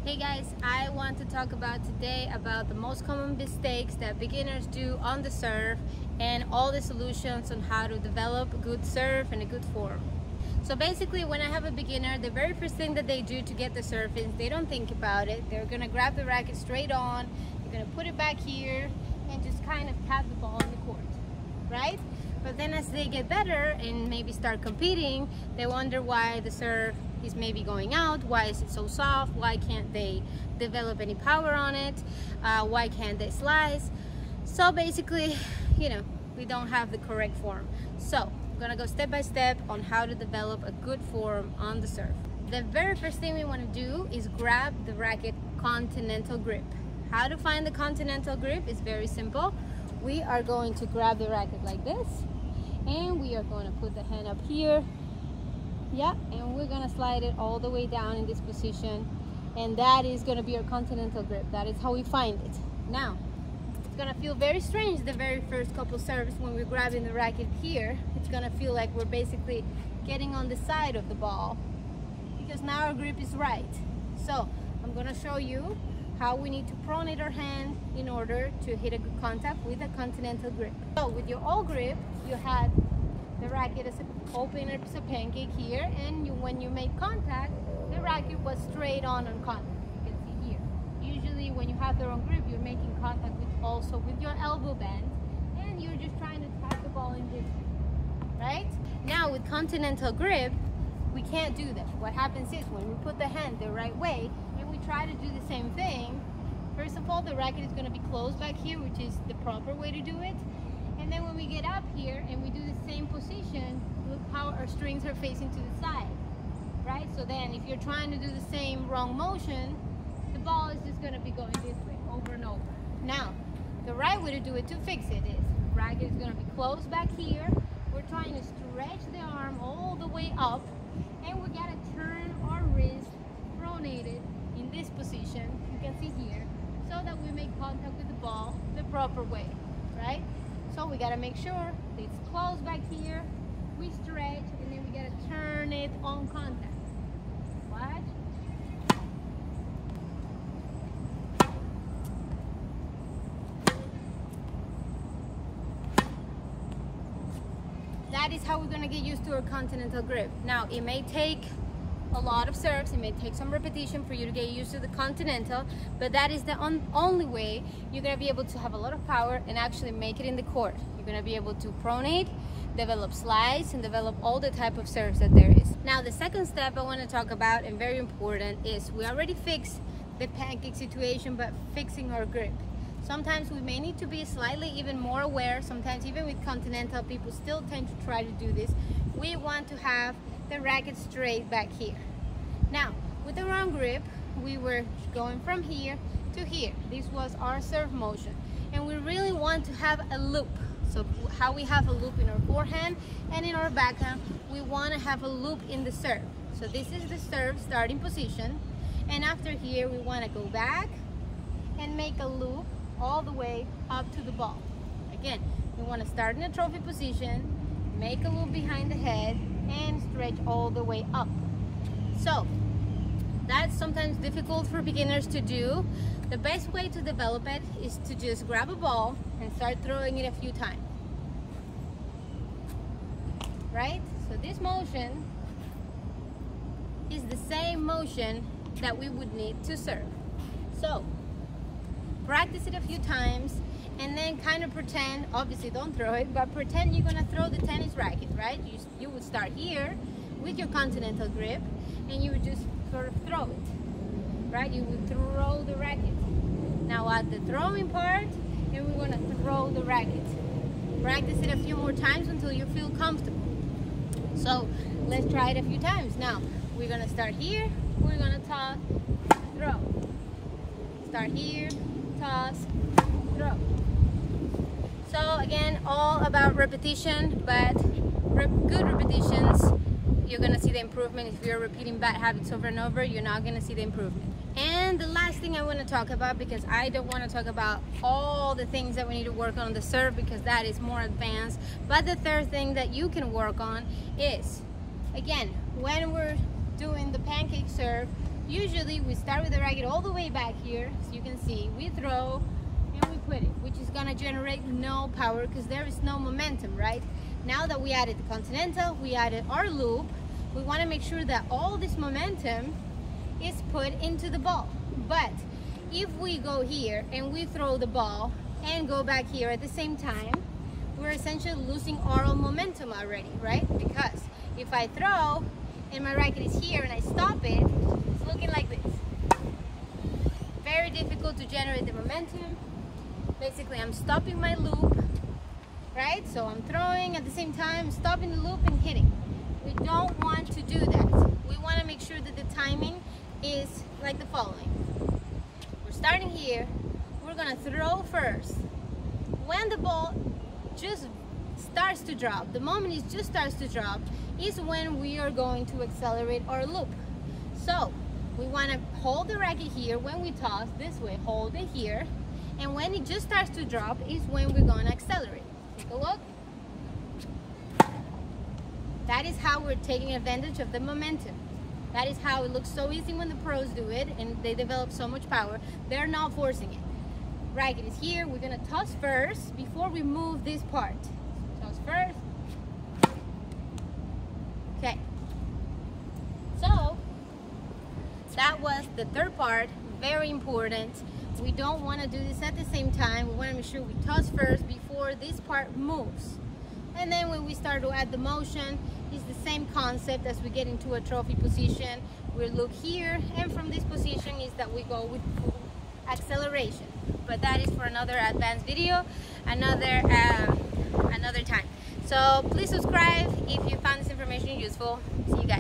Hey guys, I want to talk about today about the most common mistakes that beginners do on the serve and all the solutions on how to develop a good serve and a good form. So basically, when I have a beginner, the very first thing that they do to get the serve is they don't think about it. They're gonna grab the racket straight on, you're gonna put it back here and just kind of tap the ball in the court, right? But then as they get better and maybe start competing, they wonder why the serve is maybe going out, why is it so soft, why can't they develop any power on it, why can't they slice. So basically, we don't have the correct form. So I'm gonna go step by step on how to develop a good form on the serve. The very first thing we want to do is grab the racket Continental grip. How to find the Continental grip is very simple. We are going to grab the racket like this, and we are going to put the hand up here. Yeah, and we're gonna slide it all the way down in this position, and that is gonna be our Continental grip. That is how we find it. Now, it's gonna feel very strange the very first couple serves when we're grabbing the racket here. It's gonna feel like we're basically getting on the side of the ball because now our grip is right. So I'm gonna show you how we need to pronate our hand in order to hit a good contact with a Continental grip. So with your old grip, you had the racket is open as a pancake here, and when you made contact, the racket was straight on contact. You can see here. Usually when you have the wrong grip, you're making contact also with your elbow bend, and you're just trying to tap the ball in this way, right? Now with Continental grip, we can't do that. What happens is when we put the hand the right way, and we try to do the same thing, first of all, the racket is going to be closed back here, which is the proper way to do it. And then when we get up here and we do the same position, look how our strings are facing to the side, right? So then if you're trying to do the same wrong motion, the ball is just going to be going this way over and over. Now, the right way to do it to fix it is the racket is going to be closed back here. We're trying to stretch the arm all the way up, and we got to turn our wrist pronated in this position, you can see here, so that we make contact with the ball the proper way, right? So we gotta make sure it's closed back here, we stretch, and then we gotta turn it on contact. Watch. That is how we're gonna get used to our Continental grip. Now, it may take a lot of serves, it may take some repetition for you to get used to the Continental, but that is the only way you're going to be able to have a lot of power and actually make it in the court. You're going to be able to pronate, develop slice, and develop all the type of serves that there is. Now the second step I want to talk about, and very important, is we already fixed the pancake situation, but fixing our grip. Sometimes we may need to be slightly even more aware. Sometimes even with Continental, people still tend to try to do this. We want to have the racket straight back here. Now, with the wrong grip, we were going from here to here. This was our serve motion, and we really want to have a loop. So how we have a loop in our forehand and in our backhand, we want to have a loop in the serve. So this is the serve starting position, and after here we want to go back and make a loop all the way up to the ball. Again, we want to start in a trophy position, make a loop behind the head, and stretch all the way up. So that's sometimes difficult for beginners to do. The best way to develop it is to just grab a ball and start throwing it a few times, right? So this motion is the same motion that we would need to serve. So practice it a few times, and then kind of pretend, obviously don't throw it, but pretend you're gonna throw the tennis racket, right? You would start here with your Continental grip, and you would just sort of throw it, right? You would throw the racket. Now at the throwing part, and we're gonna throw the racket. Practice it a few more times until you feel comfortable. So let's try it a few times. Now, we're gonna start here, we're gonna toss, throw. Start here, toss, throw. So again, all about repetition, but good repetitions, you're gonna see the improvement. If you're repeating bad habits over and over, you're not gonna see the improvement. And the last thing I want to talk about, because I don't want to talk about all the things that we need to work on the serve, because that is more advanced, but the third thing that you can work on is, again, when we're doing the pancake serve, Usually we start with the racket all the way back here, so you can see we throw and we put it, which is gonna generate no power because there is no momentum, right? Now that we added the Continental, we added our loop, we want to make sure that all this momentum is put into the ball. But if we go here and we throw the ball and go back here at the same time, we're essentially losing our momentum already, right? Because if I throw and my racket is here and I stop it, it's looking like this. Very difficult to generate the momentum. Basically, I'm stopping my loop, right? So I'm throwing at the same time, stopping the loop and hitting. We don't want to do that. We want to make sure that the timing is like the following. We're starting here. We're gonna throw first. When the ball just starts to drop, the moment it just starts to drop is when we are going to accelerate our loop. So we want to hold the racket here when we toss this way, hold it here, and when it just starts to drop is when we're going to accelerate. Take a look. That is how we're taking advantage of the momentum. That is how it looks so easy when the pros do it and they develop so much power. They're not forcing it. Racket is here. We're going to toss first before we move this part. Toss first. Okay. So that was the third part. Very important. We don't want to do this at the same time. We want to make sure we toss first before this part moves. And then when we start to add the motion, it's the same concept as we get into a trophy position. We look here, and from this position is that we go with full acceleration. But that is for another advanced video, another time. So please subscribe if you found this information useful. See you guys.